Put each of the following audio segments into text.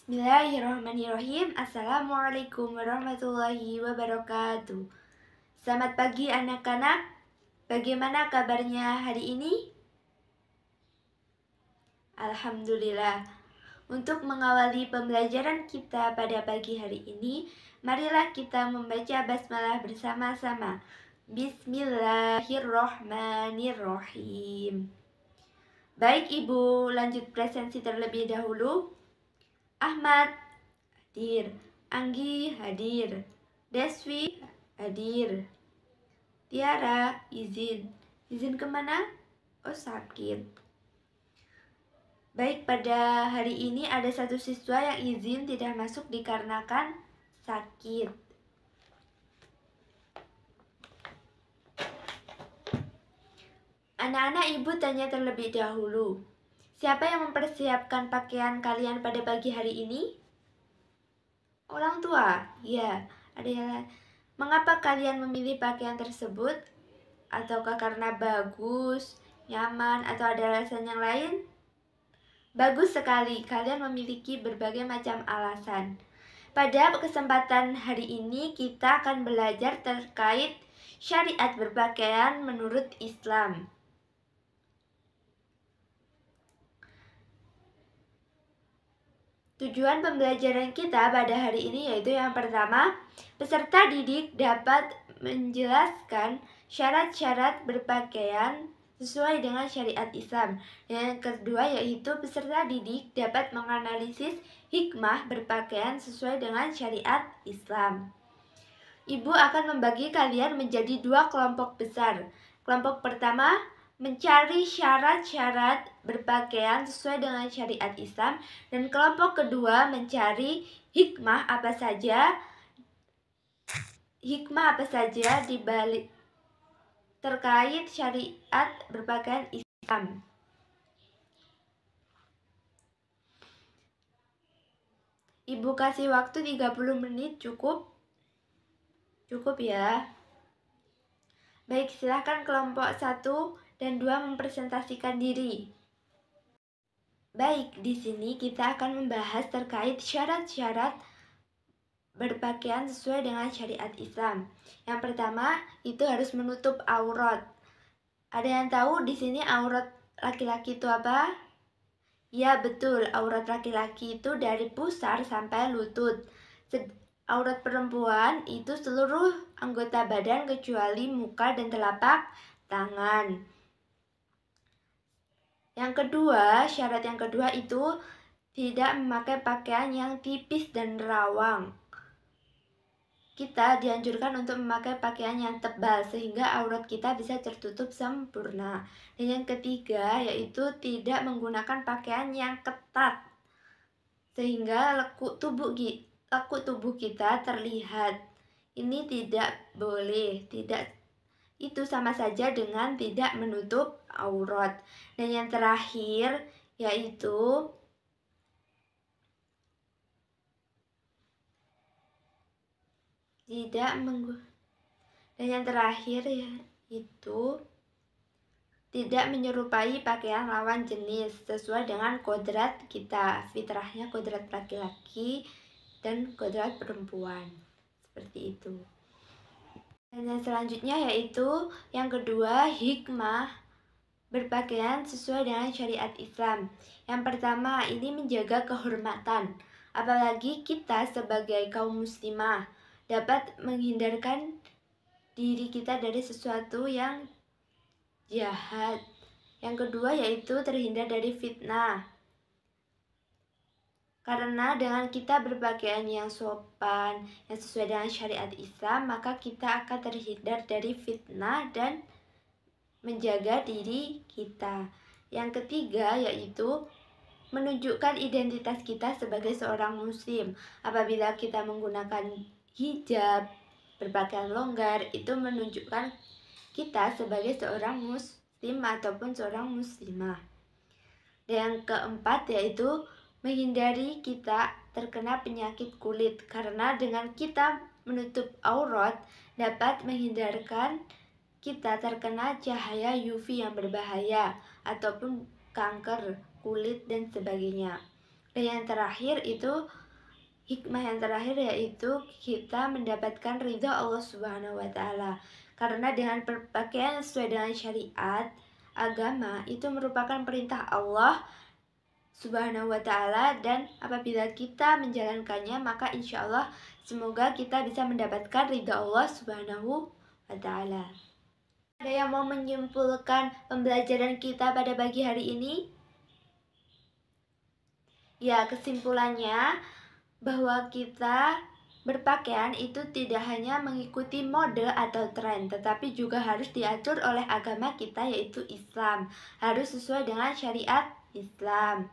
Bismillahirrahmanirrahim. Assalamualaikum warahmatullahi wabarakatuh. Selamat pagi anak-anak. Bagaimana kabarnya hari ini? Alhamdulillah. Untuk mengawali pembelajaran kita pada pagi hari ini, marilah kita membaca basmalah bersama-sama. Bismillahirrahmanirrahim. Baik Ibu, lanjut presensi terlebih dahulu. Ahmad hadir, Anggi hadir, Deswi hadir, Tiara izin. Izin kemana? Oh, sakit. Baik, pada hari ini ada satu siswa yang izin tidak masuk dikarenakan sakit. Anak-anak, Ibu tanya terlebih dahulu. Siapa yang mempersiapkan pakaian kalian pada pagi hari ini? Orang tua? Ya, ada yang lain. Mengapa kalian memilih pakaian tersebut? Ataukah karena bagus, nyaman, atau ada alasan yang lain? Bagus sekali, kalian memiliki berbagai macam alasan. Pada kesempatan hari ini kita akan belajar terkait syariat berpakaian menurut Islam. Tujuan pembelajaran kita pada hari ini yaitu yang pertama, peserta didik dapat menjelaskan syarat-syarat berpakaian sesuai dengan syariat Islam. Yang kedua yaitu peserta didik dapat menganalisis hikmah berpakaian sesuai dengan syariat Islam. Ibu akan membagi kalian menjadi dua kelompok besar. Kelompok pertama mencari syarat-syarat berpakaian sesuai dengan syariat Islam, dan kelompok kedua mencari hikmah apa saja di balik terkait syariat berpakaian Islam. Ibu kasih waktu 30 menit cukup? Cukup ya. Baik, silahkan kelompok 1 dan 2 mempresentasikan diri. Baik, di sini kita akan membahas terkait syarat-syarat berpakaian sesuai dengan syariat Islam. Yang pertama, itu harus menutup aurat. Ada yang tahu di sini aurat laki-laki itu apa? Ya, betul. Aurat laki-laki itu dari pusar sampai lutut. Aurat perempuan itu seluruh anggota badan kecuali muka dan telapak tangan. Yang kedua, syarat yang kedua itu tidak memakai pakaian yang tipis dan rawang. Kita dianjurkan untuk memakai pakaian yang tebal sehingga aurat kita bisa tertutup sempurna. Dan yang ketiga yaitu tidak menggunakan pakaian yang ketat sehingga lekuk tubuh kita terlihat. Ini tidak boleh, itu sama saja dengan tidak menutup aurat. Dan yang terakhir yaitu tidak menyerupai pakaian lawan jenis sesuai dengan kodrat kita, fitrahnya kodrat laki-laki dan kodrat perempuan. Seperti itu. Dan yang selanjutnya yaitu yang kedua, hikmah berpakaian sesuai dengan syariat Islam. Yang pertama, ini menjaga kehormatan. Apalagi kita sebagai kaum muslimah dapat menghindarkan diri kita dari sesuatu yang jahat. Yang kedua yaitu terhindar dari fitnah. Karena dengan kita berpakaian yang sopan, yang sesuai dengan syariat Islam, maka kita akan terhindar dari fitnah dan menjaga diri kita. Yang ketiga yaitu menunjukkan identitas kita sebagai seorang muslim. Apabila kita menggunakan hijab, berpakaian longgar, itu menunjukkan kita sebagai seorang muslim ataupun seorang muslimah. Dan yang keempat yaitu menghindari kita terkena penyakit kulit, karena dengan kita menutup aurat dapat menghindarkan kita terkena cahaya UV yang berbahaya ataupun kanker kulit dan sebagainya. Dan yang terakhir itu hikmah yang terakhir yaitu kita mendapatkan ridho Allah Subhanahu wa Ta'ala. Karena dengan berpakaian sesuai dengan syariat agama itu merupakan perintah Allah Subhanahu wa Ta'ala, dan apabila kita menjalankannya maka insya Allah semoga kita bisa mendapatkan ridho Allah Subhanahu wa Ta'ala. Ada yang mau menyimpulkan pembelajaran kita pada pagi hari ini? Ya, kesimpulannya bahwa kita berpakaian itu tidak hanya mengikuti mode atau tren, tetapi juga harus diatur oleh agama kita yaitu Islam. Harus sesuai dengan syariat Islam.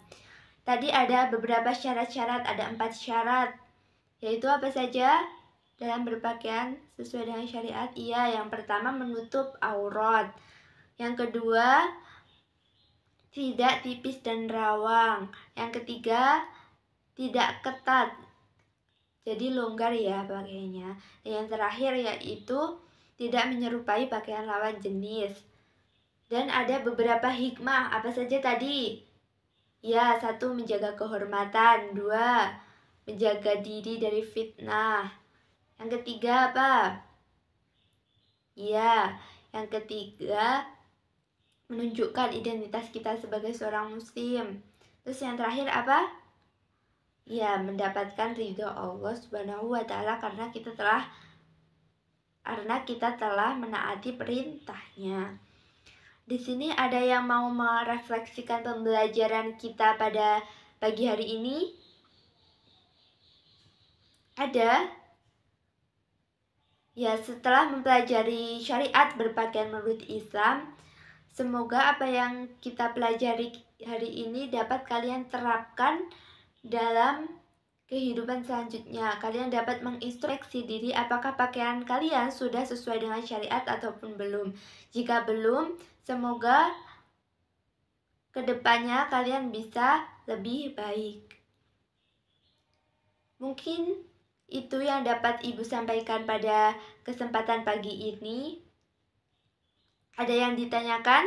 Tadi ada beberapa syarat-syarat, ada 4 syarat. Yaitu apa saja dalam berpakaian sesuai dengan syariat? Iya, yang pertama menutup aurat. Yang kedua, tidak tipis dan rawang. Yang ketiga, tidak ketat, jadi longgar ya pakaiannya. Dan yang terakhir yaitu tidak menyerupai pakaian lawan jenis. Dan ada beberapa hikmah, apa saja tadi? Ya, 1. Menjaga kehormatan. 2. Menjaga diri dari fitnah. Yang ketiga apa? Ya, yang ketiga menunjukkan identitas kita sebagai seorang muslim. Terus yang terakhir apa? Ya, mendapatkan ridho Allah Subhanahu wa Ta'ala karena kita telah menaati perintahnya. Di sini ada yang mau merefleksikan pembelajaran kita pada pagi hari ini? Ada? Ya, setelah mempelajari syariat berpakaian menurut Islam, semoga apa yang kita pelajari hari ini dapat kalian terapkan dalam kehidupan selanjutnya. Kalian dapat mengintrospeksi diri apakah pakaian kalian sudah sesuai dengan syariat ataupun belum. Jika belum, semoga kedepannya kalian bisa lebih baik. Mungkin itu yang dapat Ibu sampaikan pada kesempatan pagi ini. Ada yang ditanyakan?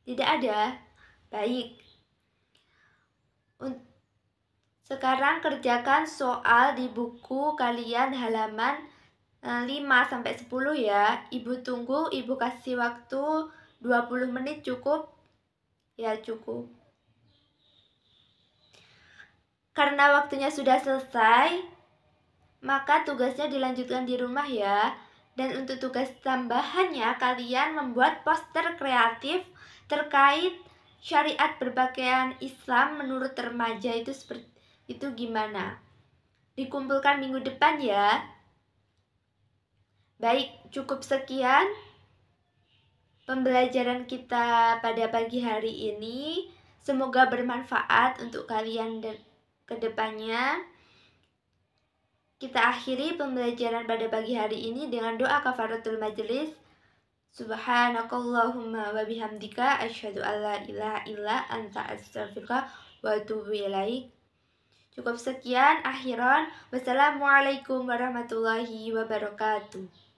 Tidak ada? Baik. Sekarang kerjakan soal di buku kalian halaman 5-10 ya. Ibu tunggu, Ibu kasih waktu 20 menit cukup? Ya, cukup. Karena waktunya sudah selesai, maka tugasnya dilanjutkan di rumah ya. Dan untuk tugas tambahannya, kalian membuat poster kreatif terkait syariat berpakaian Islam menurut remaja itu gimana? Dikumpulkan minggu depan ya. Baik, cukup sekian pembelajaran kita pada pagi hari ini. Semoga bermanfaat untuk kalian dan kedepannya. Kita akhiri pembelajaran pada pagi hari ini dengan doa kafaratul majelis. Subhanakallahumma wa bihamdika asyhadu alla ilaha illa anta astaghfiruka wa atubu ilaik. Cukup sekian, akhiran. Wassalamualaikum warahmatullahi wabarakatuh.